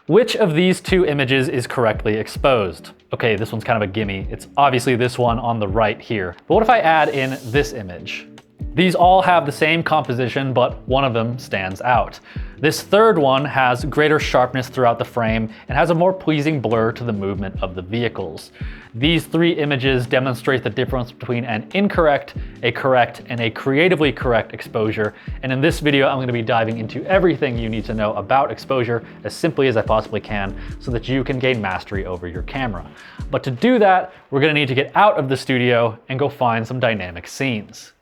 Which of these two images is correctly exposed? Okay, this one's kind of a gimme. It's obviously this one on the right here. But what if I add in this image? These all have the same composition, but one of them stands out. This third one has greater sharpness throughout the frame and has a more pleasing blur to the movement of the vehicles. These three images demonstrate the difference between an incorrect, a correct, and a creatively correct exposure. And in this video, I'm going to be diving into everything you need to know about exposure as simply as I possibly can so that you can gain mastery over your camera. But to do that, we're going to need to get out of the studio and go find some dynamic scenes.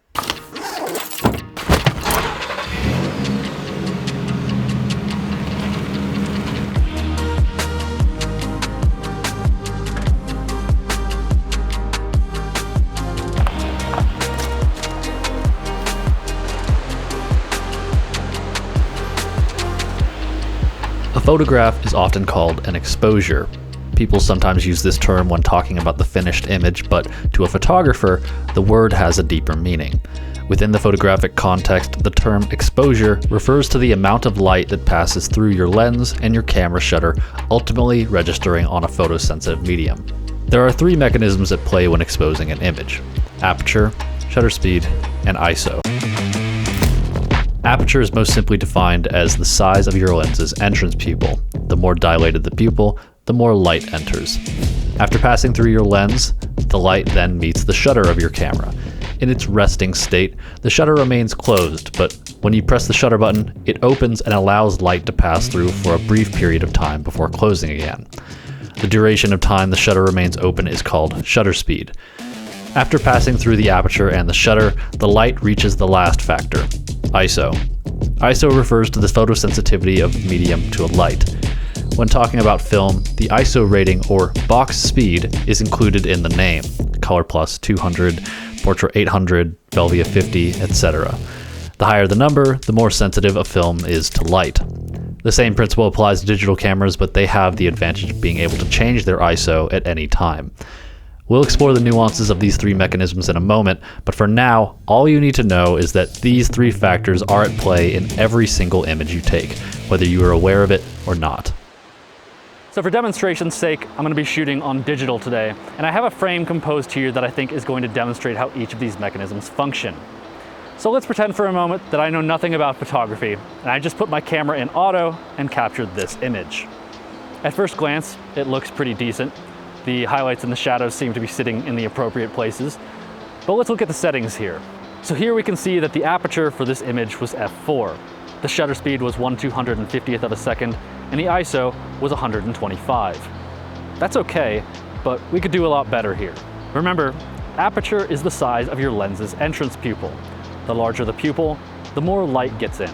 A photograph is often called an exposure. People sometimes use this term when talking about the finished image, but to a photographer, the word has a deeper meaning. Within the photographic context, the term exposure refers to the amount of light that passes through your lens and your camera shutter, ultimately registering on a photosensitive medium. There are three mechanisms at play when exposing an image: aperture, shutter speed, and ISO. Aperture is most simply defined as the size of your lens's entrance pupil. The more dilated the pupil, the more light enters. After passing through your lens, the light then meets the shutter of your camera. In its resting state, the shutter remains closed, but when you press the shutter button, it opens and allows light to pass through for a brief period of time before closing again. The duration of time the shutter remains open is called shutter speed. After passing through the aperture and the shutter, the light reaches the last factor, ISO. ISO refers to the photosensitivity of medium to a light. When talking about film, the ISO rating or box speed is included in the name: Color Plus 200, Portrait 800, Velvia 50, etc. The higher the number, the more sensitive a film is to light. The same principle applies to digital cameras, but they have the advantage of being able to change their ISO at any time. We'll explore the nuances of these three mechanisms in a moment, but for now, all you need to know is that these three factors are at play in every single image you take, whether you are aware of it or not. So for demonstration's sake, I'm going to be shooting on digital today, and I have a frame composed here that I think is going to demonstrate how each of these mechanisms function. So let's pretend for a moment that I know nothing about photography, and I just put my camera in auto and captured this image. At first glance, it looks pretty decent. The highlights and the shadows seem to be sitting in the appropriate places. But let's look at the settings here. So here we can see that the aperture for this image was f4. The shutter speed was 1/250th of a second, and the ISO was 125. That's okay, but we could do a lot better here. Remember, aperture is the size of your lens's entrance pupil. The larger the pupil, the more light gets in.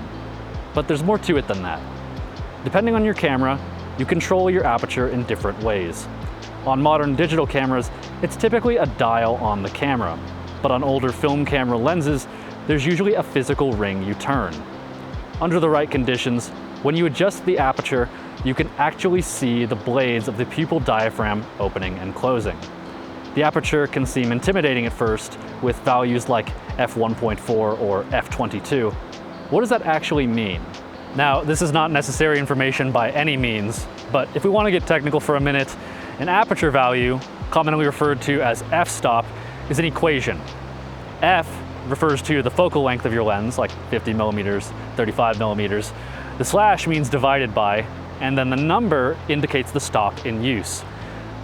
But there's more to it than that. Depending on your camera, you control your aperture in different ways. On modern digital cameras, it's typically a dial on the camera, but on older film camera lenses, there's usually a physical ring you turn. Under the right conditions, when you adjust the aperture, you can actually see the blades of the pupil diaphragm opening and closing. The aperture can seem intimidating at first, with values like f1.4 or f22. What does that actually mean? Now, this is not necessary information by any means, but if we want to get technical for a minute, an aperture value, commonly referred to as f-stop, is an equation. F refers to the focal length of your lens, like 50 millimeters, 35 millimeters. The slash means divided by, and then the number indicates the stop in use.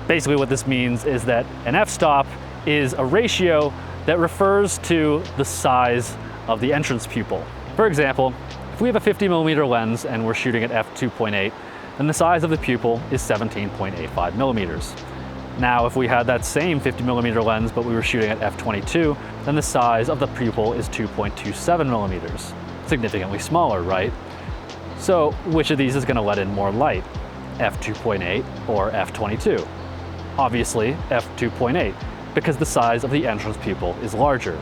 Basically what this means is that an f-stop is a ratio that refers to the size of the entrance pupil. For example, if we have a 50 millimeter lens and we're shooting at f2.8, then the size of the pupil is 17.85 millimeters. Now, if we had that same 50 millimeter lens, but we were shooting at f22, then the size of the pupil is 2.27 millimeters. Significantly smaller, right? So which of these is going to let in more light? f2.8 or f22? Obviously, f2.8, because the size of the entrance pupil is larger.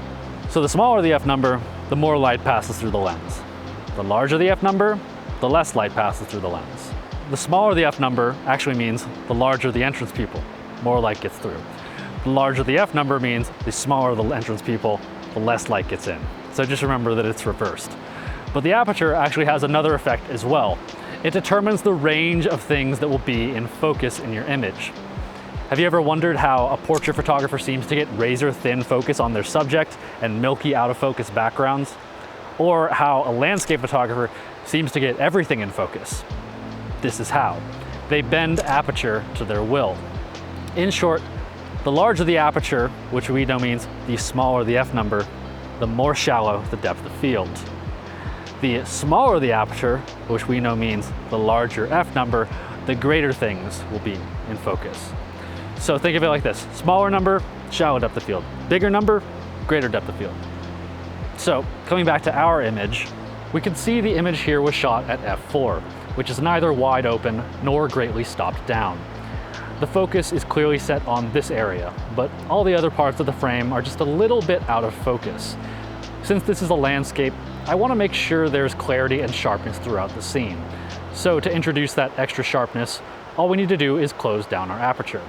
So the smaller the f number, the more light passes through the lens. The larger the f number, the less light passes through the lens. The smaller the f number actually means the larger the entrance pupil, more light gets through. The larger the f number means the smaller the entrance pupil, the less light gets in. So just remember that it's reversed. But the aperture actually has another effect as well. It determines the range of things that will be in focus in your image. Have you ever wondered how a portrait photographer seems to get razor thin focus on their subject and milky out of focus backgrounds? Or how a landscape photographer seems to get everything in focus? This is how. They bend aperture to their will. In short, the larger the aperture, which we know means the smaller the f number, the more shallow the depth of field. The smaller the aperture, which we know means the larger f number, the greater things will be in focus. So think of it like this: smaller number, shallow depth of field. Bigger number, greater depth of field. So coming back to our image, we can see the image here was shot at f4, which is neither wide open nor greatly stopped down. The focus is clearly set on this area, but all the other parts of the frame are just a little bit out of focus. Since this is a landscape, I want to make sure there's clarity and sharpness throughout the scene. So to introduce that extra sharpness, all we need to do is close down our aperture.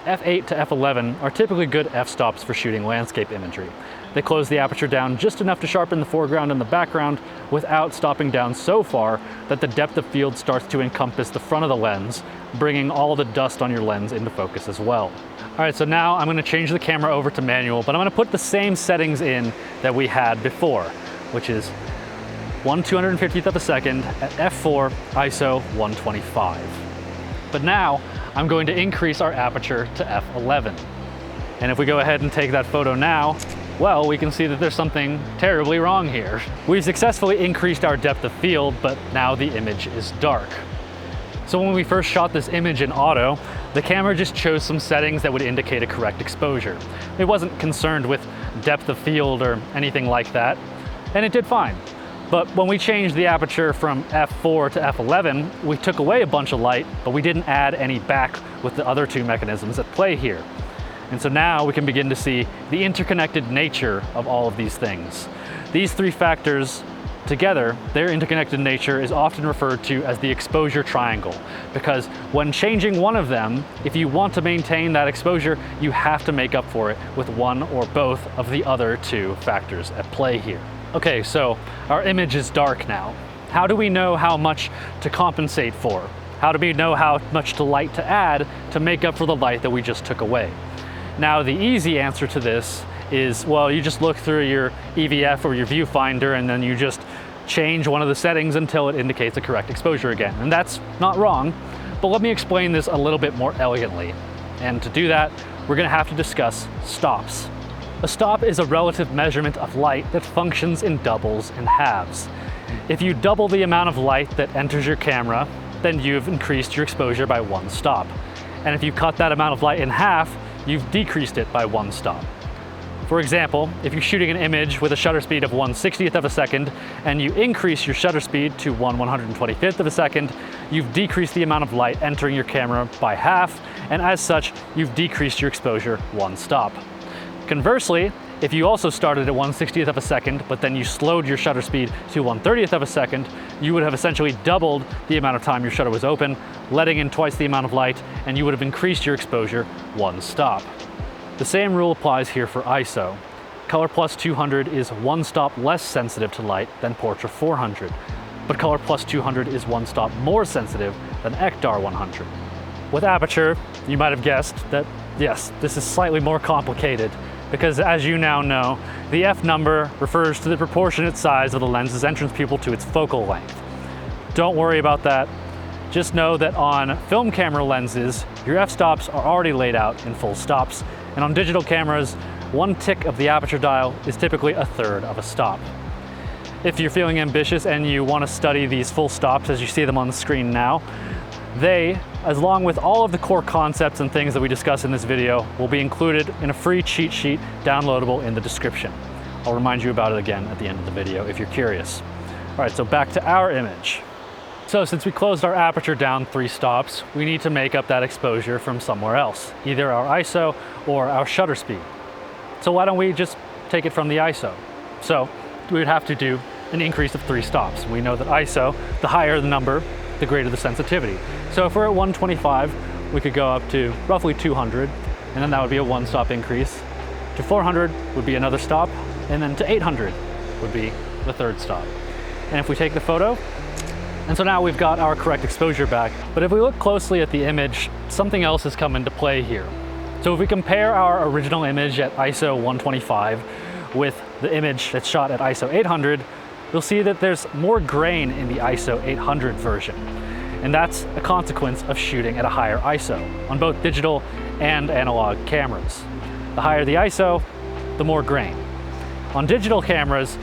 f8 to f11 are typically good f-stops for shooting landscape imagery. They close the aperture down just enough to sharpen the foreground and the background without stopping down so far that the depth of field starts to encompass the front of the lens, bringing all the dust on your lens into focus as well. All right, so now I'm going to change the camera over to manual, but I'm going to put the same settings in that we had before, which is 1/250th of a second at f4, ISO 125. But now I'm going to increase our aperture to f11. And if we go ahead and take that photo now, well, we can see that there's something terribly wrong here. We've successfully increased our depth of field, but now the image is dark. So when we first shot this image in auto, the camera just chose some settings that would indicate a correct exposure. It wasn't concerned with depth of field or anything like that, and it did fine. But when we changed the aperture from f4 to f11, we took away a bunch of light, but we didn't add any back with the other two mechanisms at play here. And so now we can begin to see the interconnected nature of all of these things. These three factors together, their interconnected nature is often referred to as the exposure triangle, because when changing one of them, if you want to maintain that exposure, you have to make up for it with one or both of the other two factors at play here. Okay, so our image is dark now. How do we know how much to compensate for? How do we know how much to light to add to make up for the light that we just took away? Now, the easy answer to this is, well, you just look through your EVF or your viewfinder and then you just change one of the settings until it indicates the correct exposure again. And that's not wrong, but let me explain this a little bit more elegantly. And to do that, we're gonna have to discuss stops. A stop is a relative measurement of light that functions in doubles and halves. If you double the amount of light that enters your camera, then you've increased your exposure by one stop. And if you cut that amount of light in half, you've decreased it by one stop. For example, if you're shooting an image with a shutter speed of 1/60th of a second and you increase your shutter speed to 1/125th of a second, you've decreased the amount of light entering your camera by half, and as such, you've decreased your exposure one stop. Conversely, if you also started at 1/60th of a second, but then you slowed your shutter speed to 1/30th of a second, you would have essentially doubled the amount of time your shutter was open, letting in twice the amount of light, and you would have increased your exposure one stop. The same rule applies here for ISO. Color Plus 200 is one stop less sensitive to light than Portra 400, but Color Plus 200 is one stop more sensitive than Ektar 100. With aperture, you might have guessed that, yes, this is slightly more complicated, because as you now know, the f number refers to the proportionate size of the lens's entrance pupil to its focal length. Don't worry about that. Just know that on film camera lenses, your f-stops are already laid out in full stops, and on digital cameras, one tick of the aperture dial is typically a third of a stop. If you're feeling ambitious and you want to study these full stops as you see them on the screen now, they, as long with all of the core concepts and things that we discuss in this video, will be included in a free cheat sheet downloadable in the description. I'll remind you about it again at the end of the video if you're curious. All right, so back to our image. So since we closed our aperture down 3 stops, we need to make up that exposure from somewhere else, either our ISO or our shutter speed. So why don't we just take it from the ISO? So we would have to do an increase of 3 stops. We know that ISO, the higher the number, the greater the sensitivity. So if we're at 125, we could go up to roughly 200, and then that would be a 1-stop increase. To 400 would be another stop, and then to 800 would be the 3rd stop. and if we take the photo, and so now we've got our correct exposure back. But if we look closely at the image, something else has come into play here. So if we compare our original image at ISO 125 with the image that's shot at ISO 800, you'll see that there's more grain in the ISO 800 version. And that's a consequence of shooting at a higher ISO on both digital and analog cameras. The higher the ISO, the more grain. On digital cameras,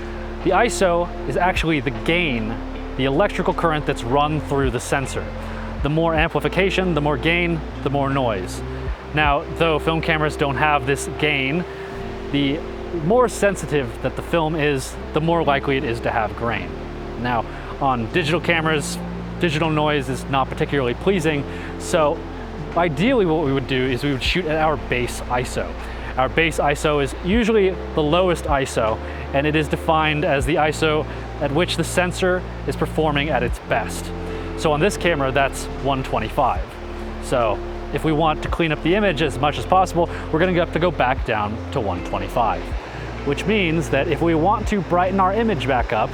the ISO is actually the gain, the electrical current that's run through the sensor. The more amplification, the more gain, the more noise. Now, though film cameras don't have this gain, the more sensitive that the film is, the more likely it is to have grain. Now, on digital cameras, digital noise is not particularly pleasing, so ideally what we would do is we would shoot at our base ISO. Our base ISO is usually the lowest ISO, and it is defined as the ISO at which the sensor is performing at its best. So on this camera, that's 125. So if we want to clean up the image as much as possible, we're going to have to go back down to 125. Which means that if we want to brighten our image back up,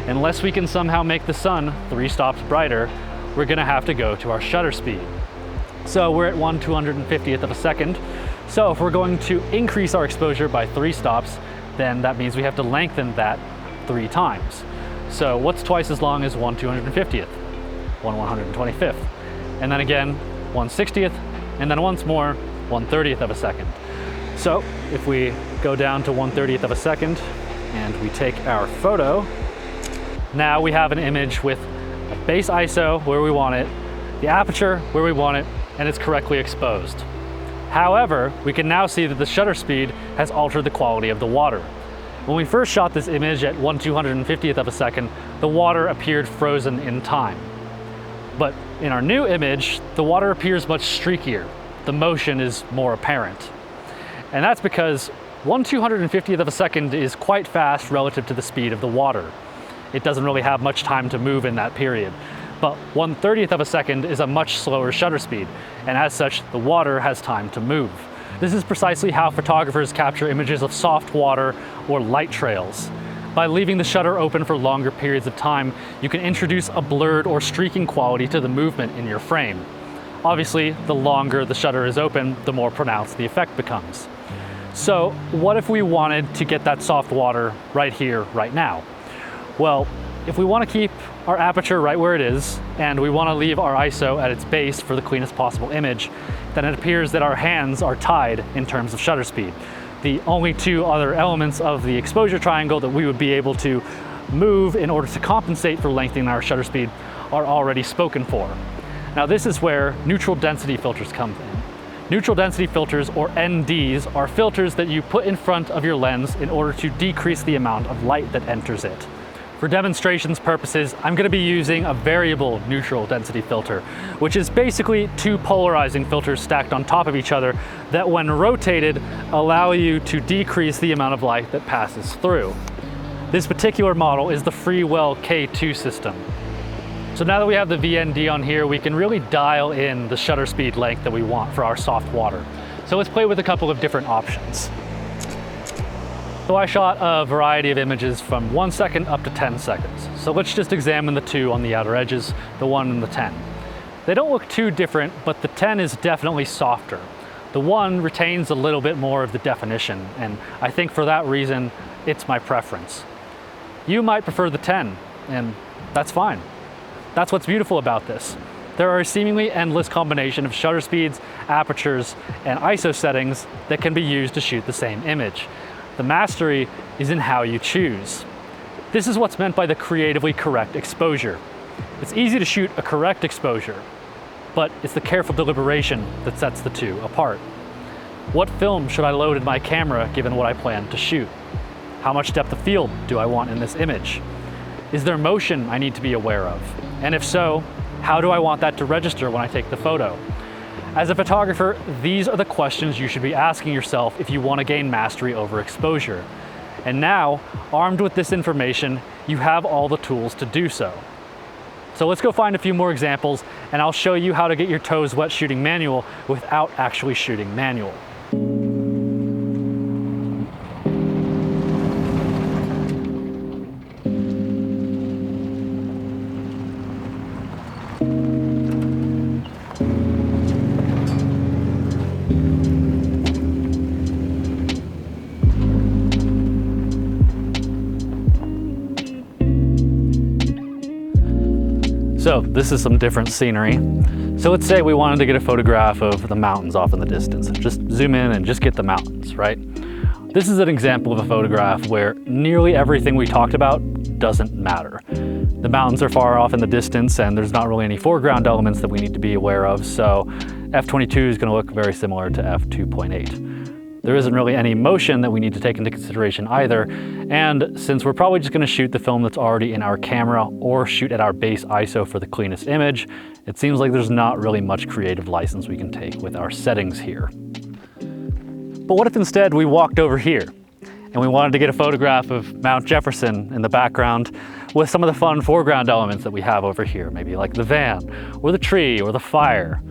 unless we can somehow make the sun 3 stops brighter, we're going to have to go to our shutter speed. So we're at 1/250th of a second. So if we're going to increase our exposure by 3 stops, then that means we have to lengthen that 3 times. So what's twice as long as 1/250th? 1/125th. And then again, 1/60th, and then once more, 1/30th of a second. So if we go down to 1/30th of a second and we take our photo, now we have an image with a base ISO where we want it, the aperture where we want it, and it's correctly exposed. However, we can now see that the shutter speed has altered the quality of the water. When we first shot this image at 1/250th of a second, the water appeared frozen in time. But in our new image, the water appears much streakier. The motion is more apparent. And that's because 1/250th of a second is quite fast relative to the speed of the water. It doesn't really have much time to move in that period. But 1/30th of a second is a much slower shutter speed, and as such, the water has time to move. This is precisely how photographers capture images of soft water or light trails. By leaving the shutter open for longer periods of time, you can introduce a blurred or streaking quality to the movement in your frame. Obviously, the longer the shutter is open, the more pronounced the effect becomes. So, what if we wanted to get that soft water right here, right now? Well, if we want to keep our aperture right where it is, and we want to leave our ISO at its base for the cleanest possible image, then it appears that our hands are tied in terms of shutter speed. The only 2 other elements of the exposure triangle that we would be able to move in order to compensate for lengthening our shutter speed are already spoken for. Now this is where neutral density filters come in. Neutral density filters, or NDs, are filters that you put in front of your lens in order to decrease the amount of light that enters it. For demonstrations purposes, I'm going to be using a variable neutral density filter, which is basically 2 polarizing filters stacked on top of each other that, when rotated, allow you to decrease the amount of light that passes through. This particular model is the Freewell K2 system. So now that we have the VND on here, we can really dial in the shutter speed length that we want for our soft water. So let's play with a couple of different options. So I shot a variety of images from 1 second up to 10 seconds. So let's just examine the 2 on the outer edges, the 1 and the 10. They don't look too different, but the 10 is definitely softer. The 1 retains a little bit more of the definition, and I think for that reason, it's my preference. You might prefer the 10, and that's fine. That's what's beautiful about this. There are a seemingly endless combination of shutter speeds, apertures, and ISO settings that can be used to shoot the same image. The mastery is in how you choose. This is what's meant by the creatively correct exposure. It's easy to shoot a correct exposure, but it's the careful deliberation that sets the 2 apart. What film should I load in my camera given what I plan to shoot? How much depth of field do I want in this image? Is there motion I need to be aware of? And if so, how do I want that to register when I take the photo? As a photographer, these are the questions you should be asking yourself if you want to gain mastery over exposure. And now, armed with this information, you have all the tools to do so. So let's go find a few more examples, and I'll show you how to get your toes wet shooting manual without actually shooting manual. So this is some different scenery. So let's say we wanted to get a photograph of the mountains off in the distance. Just zoom in and just get the mountains, right? This is an example of a photograph where nearly everything we talked about doesn't matter. The mountains are far off in the distance and there's not really any foreground elements that we need to be aware of, so f/22 is going to look very similar to f/2.8. There isn't really any motion that we need to take into consideration either, and since we're probably just going to shoot the film that's already in our camera or shoot at our base ISO for the cleanest image, it seems like there's not really much creative license we can take with our settings here. But what if instead we walked over here and we wanted to get a photograph of Mount Jefferson in the background with some of the fun foreground elements that we have over here, maybe like the van or the tree or the fire?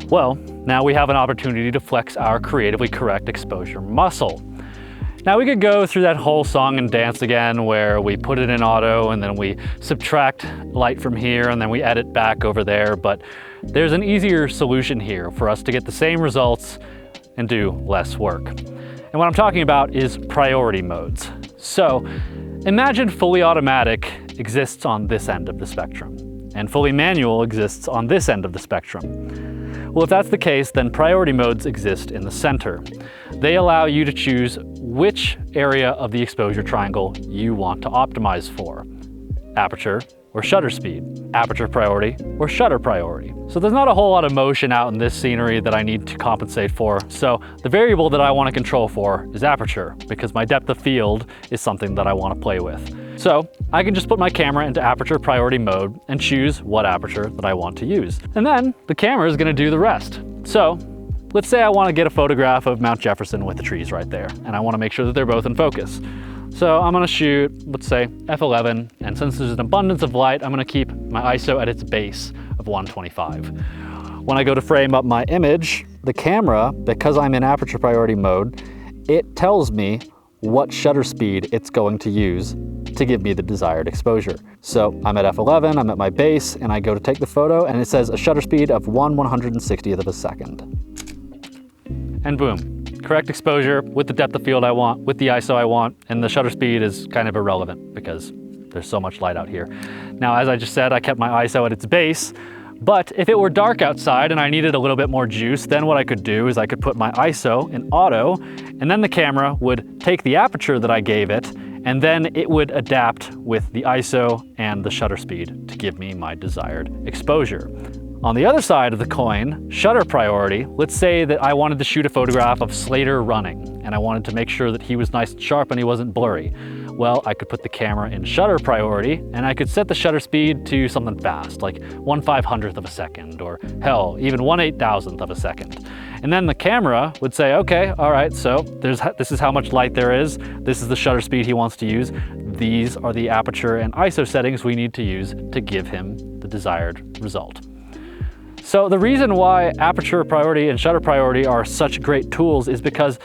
Well, now we have an opportunity to flex our creatively correct exposure muscle. Now we could go through that whole song and dance again where we put it in auto and then we subtract light from here and then we edit back over there, but there's an easier solution here for us to get the same results and do less work. And what I'm talking about is priority modes. So imagine fully automatic exists on this end of the spectrum and fully manual exists on this end of the spectrum. Well, if that's the case, then priority modes exist in the center. They allow you to choose which area of the exposure triangle you want to optimize for: aperture or shutter speed, aperture priority or shutter priority. So there's not a whole lot of motion out in this scenery that I need to compensate for. So the variable that I want to control for is aperture, because my depth of field is something that I want to play with. So I can just put my camera into aperture priority mode and choose what aperture that I want to use. And then the camera is going to do the rest. So let's say I want to get a photograph of Mount Jefferson with the trees right there, and I want to make sure that they're both in focus. So I'm going to shoot, let's say, f11, and since there's an abundance of light, I'm going to keep my ISO at its base of 125. When I go to frame up my image, the camera, because I'm in aperture priority mode, it tells me what shutter speed it's going to use to give me the desired exposure. So I'm at f11, I'm at my base, and I go to take the photo, and it says a shutter speed of 1/160th of a second. And boom. Correct exposure with the depth of field I want, with the ISO I want, and the shutter speed is kind of irrelevant because there's so much light out here. Now, as I just said, I kept my ISO at its base, but if it were dark outside and I needed a little bit more juice, then what I could do is I could put my ISO in auto, and then the camera would take the aperture that I gave it, and then it would adapt with the ISO and the shutter speed to give me my desired exposure. On the other side of the coin, shutter priority, let's say that I wanted to shoot a photograph of Slater running, and I wanted to make sure that he was nice and sharp and he wasn't blurry. Well, I could put the camera in shutter priority, and I could set the shutter speed to something fast, like 1/500th of a second, or hell, even 1/8000th of a second. And then the camera would say, okay, all right, so this is how much light there is, this is the shutter speed he wants to use, these are the aperture and ISO settings we need to use to give him the desired result. So the reason why aperture priority and shutter priority are such great tools is because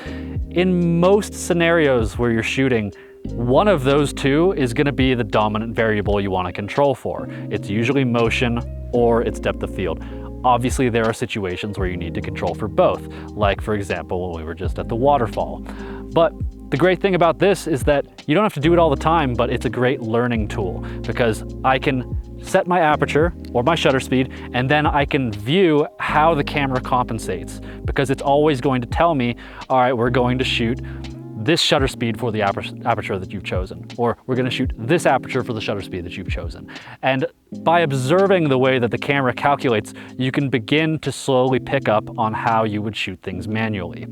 in most scenarios where you're shooting, one of those two is going to be the dominant variable you want to control for. It's usually motion or it's depth of field. Obviously, there are situations where you need to control for both, like for example, when we were just at the waterfall. But the great thing about this is that you don't have to do it all the time, but it's a great learning tool because I can set my aperture or my shutter speed, and then I can view how the camera compensates because it's always going to tell me, all right, we're going to shoot this shutter speed for the aperture that you've chosen, or we're going to shoot this aperture for the shutter speed that you've chosen. And by observing the way that the camera calculates, you can begin to slowly pick up on how you would shoot things manually.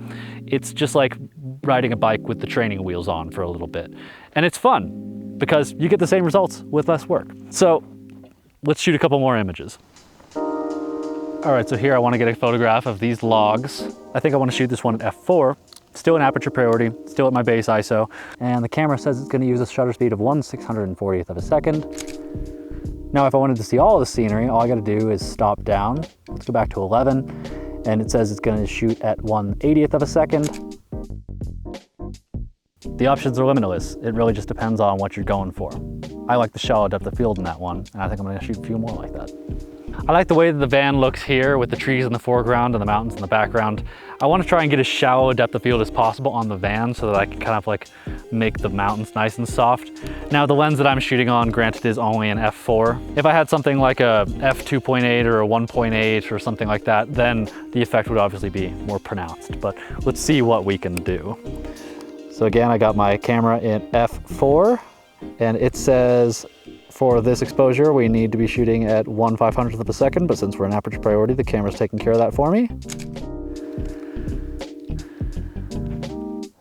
It's just like riding a bike with the training wheels on for a little bit. And it's fun because you get the same results with less work. So let's shoot a couple more images. All right, so here I want to get a photograph of these logs. I think I want to shoot this one at f4. Still in aperture priority, still at my base ISO, and the camera says it's going to use a shutter speed of 1/640th of a second. Now, if I wanted to see all of the scenery, all I got to do is stop down. Let's go back to 11, and it says it's going to shoot at 1/80th of a second. The options are limitless. It really just depends on what you're going for. I like the shallow depth of field in that one, and I think I'm going to shoot a few more like that. I like the way that the van looks here with the trees in the foreground and the mountains in the background. I want to try and get as shallow a depth of field as possible on the van so that I can kind of like make the mountains nice and soft. Now the lens that I'm shooting on, granted, is only an f4. If I had something like a f2.8 or a 1.8 or something like that, then the effect would obviously be more pronounced, but let's see what we can do. So again, I got my camera in f4 and it says for this exposure, we need to be shooting at 1/500th of a second, but since we're in aperture priority, the camera's taking care of that for me.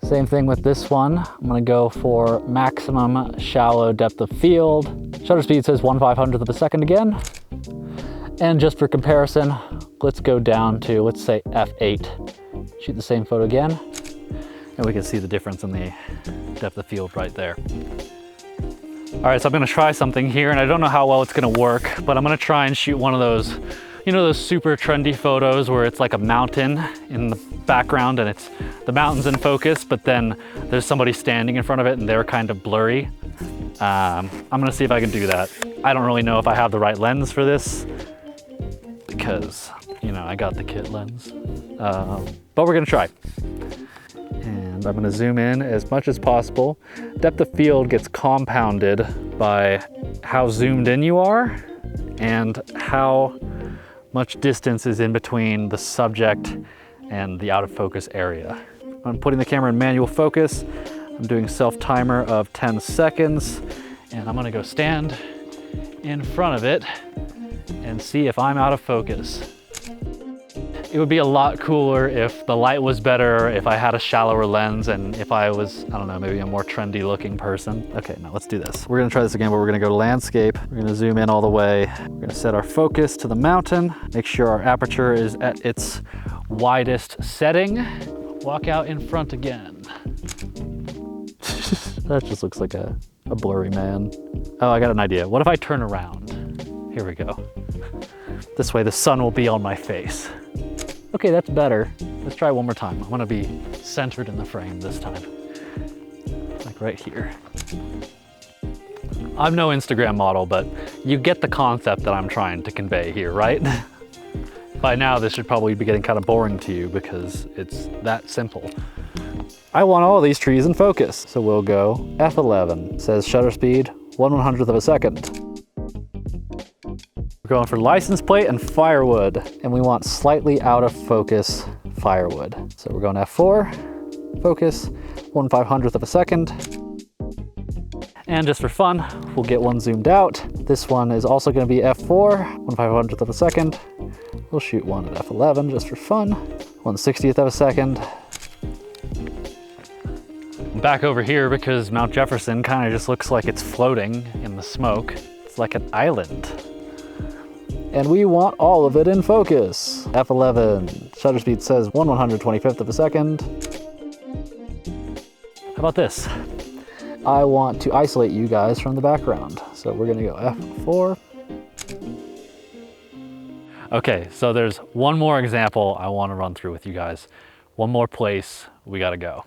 Same thing with this one. I'm gonna go for maximum shallow depth of field. Shutter speed says 1/500th of a second again. And just for comparison, let's go down to, let's say f8. Shoot the same photo again. And we can see the difference in the depth of field right there. All right, so I'm gonna try something here, and I don't know how well it's gonna work, but I'm gonna try and shoot one of those, you know, those super trendy photos where it's like a mountain in the background and it's the mountain's in focus, but then there's somebody standing in front of it and they're kind of blurry. I'm gonna see if I can do that. I don't really know if I have the right lens for this because, you know, I got the kit lens, but we're gonna try. And I'm gonna zoom in as much as possible. Depth of field gets compounded by how zoomed in you are and how much distance is in between the subject and the out of focus area. I'm putting the camera in manual focus. I'm doing self-timer of 10 seconds, and I'm gonna go stand in front of it and see if I'm out of focus. It would be a lot cooler if the light was better, if I had a shallower lens, and if I was, I don't know, maybe a more trendy looking person. Okay, now let's do this. We're gonna try this again, but we're gonna go to landscape. We're gonna zoom in all the way. We're gonna set our focus to the mountain, make sure our aperture is at its widest setting. Walk out in front again. That just looks like a blurry man. Oh, I got an idea. What if I turn around? Here we go. This way the sun will be on my face. Okay, that's better. Let's try one more time. I'm gonna be centered in the frame this time. Like right here. I'm no Instagram model, but you get the concept that I'm trying to convey here, right? By now, this should probably be getting kind of boring to you because it's that simple. I want all these trees in focus. So we'll go f11. It says shutter speed 1/100th of a second. We're going for license plate and firewood, and we want slightly out of focus firewood. So we're going f4, focus, 1/500th of a second. And just for fun, we'll get one zoomed out. This one is also gonna be f4, 1/500th of a second. We'll shoot one at f11 just for fun, 1/60th of a second. I'm back over here because Mount Jefferson kind of just looks like it's floating in the smoke. It's like an island. And we want all of it in focus. f11, shutter speed says 1/125th of a second. How about this? I want to isolate you guys from the background. So we're gonna go f4. Okay, so there's one more example I wanna run through with you guys. One more place we gotta go.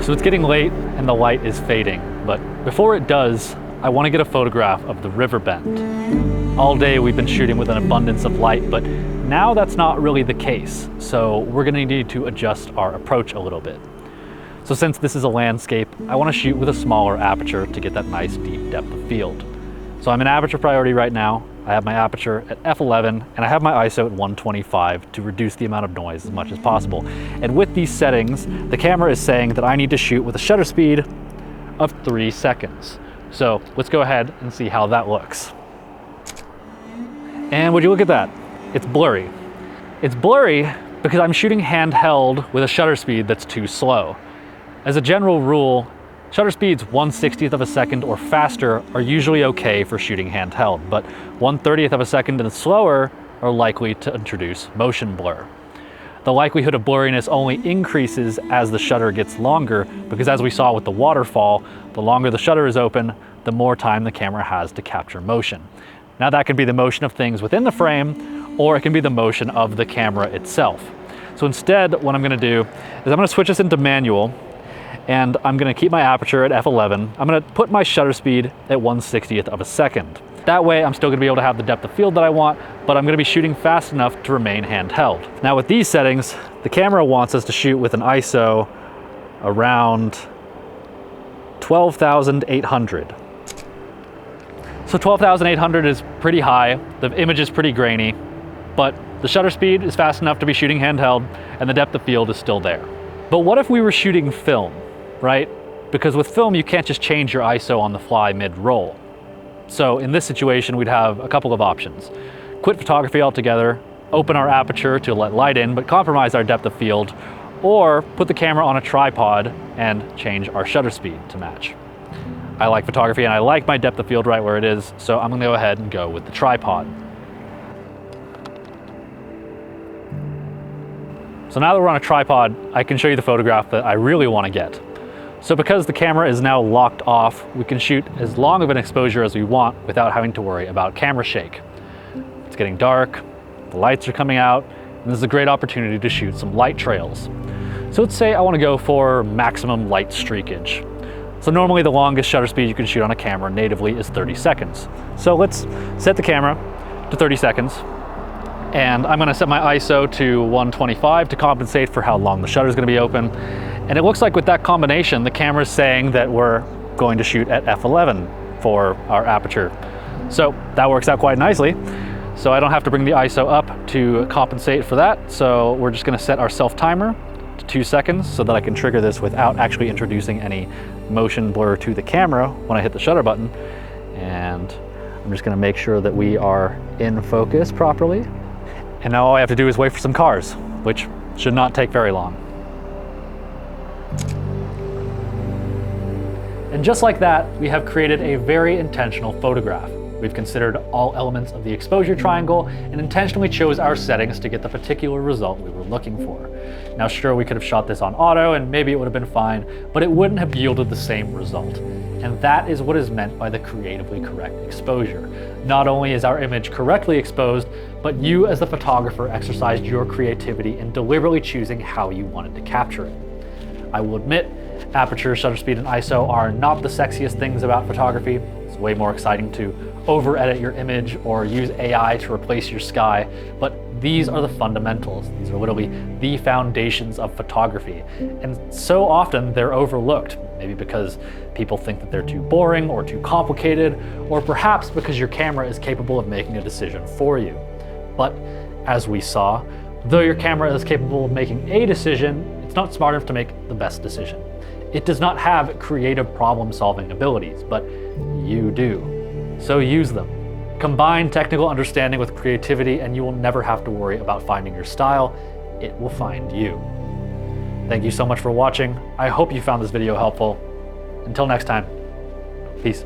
So it's getting late and the light is fading, but before it does, I want to get a photograph of the river bend. All day we've been shooting with an abundance of light, but now that's not really the case. So we're going to need to adjust our approach a little bit. So since this is a landscape, I want to shoot with a smaller aperture to get that nice deep depth of field. So I'm in aperture priority right now. I have my aperture at f11 and I have my ISO at 125 to reduce the amount of noise as much as possible. And with these settings, the camera is saying that I need to shoot with a shutter speed of 3 seconds. So let's go ahead and see how that looks. And would you look at that? It's blurry. It's blurry because I'm shooting handheld with a shutter speed that's too slow. As a general rule, shutter speeds 1/60th of a second or faster are usually okay for shooting handheld, but 1/30th of a second and slower are likely to introduce motion blur. The likelihood of blurriness only increases as the shutter gets longer because, as we saw with the waterfall, the longer the shutter is open, the more time the camera has to capture motion. Now that can be the motion of things within the frame, or it can be the motion of the camera itself. So instead, what I'm gonna do is I'm gonna switch this into manual, and I'm gonna keep my aperture at f11. I'm gonna put my shutter speed at 1/60th of a second. That way, I'm still gonna be able to have the depth of field that I want, but I'm gonna be shooting fast enough to remain handheld. Now with these settings, the camera wants us to shoot with an ISO around 12,800. So 12,800 is pretty high, the image is pretty grainy, but the shutter speed is fast enough to be shooting handheld, and the depth of field is still there. But what if we were shooting film, right? Because with film, you can't just change your ISO on the fly mid-roll. So in this situation, we'd have a couple of options. Quit photography altogether, open our aperture to let light in, but compromise our depth of field, or put the camera on a tripod and change our shutter speed to match. I like photography and I like my depth of field right where it is, so I'm gonna go ahead and go with the tripod. So now that we're on a tripod, I can show you the photograph that I really want to get. So because the camera is now locked off, we can shoot as long of an exposure as we want without having to worry about camera shake. It's getting dark, the lights are coming out, and this is a great opportunity to shoot some light trails. So let's say I want to go for maximum light streakage. So normally the longest shutter speed you can shoot on a camera natively is 30 seconds. So let's set the camera to 30 seconds. And I'm gonna set my ISO to 125 to compensate for how long the shutter is gonna be open. And it looks like with that combination, the camera's saying that we're going to shoot at f11 for our aperture. So that works out quite nicely. So I don't have to bring the ISO up to compensate for that. So we're just gonna set our self timer to 2 seconds so that I can trigger this without actually introducing any motion blur to the camera when I hit the shutter button. And I'm just gonna make sure that we are in focus properly. And now all I have to do is wait for some cars, which should not take very long. And just like that, we have created a very intentional photograph. We've considered all elements of the exposure triangle and intentionally chose our settings to get the particular result we were looking for. Now sure, we could have shot this on auto and maybe it would have been fine, but it wouldn't have yielded the same result. And that is what is meant by the creatively correct exposure. Not only is our image correctly exposed, but you as the photographer exercised your creativity in deliberately choosing how you wanted to capture it. I will admit, aperture, shutter speed, and ISO are not the sexiest things about photography. It's way more exciting to over-edit your image or use AI to replace your sky, but these are the fundamentals. These are literally the foundations of photography. And so often they're overlooked, maybe because people think that they're too boring or too complicated, or perhaps because your camera is capable of making a decision for you. But as we saw, though your camera is capable of making a decision, it's not smart enough to make the best decision. It does not have creative problem-solving abilities, but you do. So use them. Combine technical understanding with creativity and you will never have to worry about finding your style. It will find you. Thank you so much for watching. I hope you found this video helpful. Until next time, peace.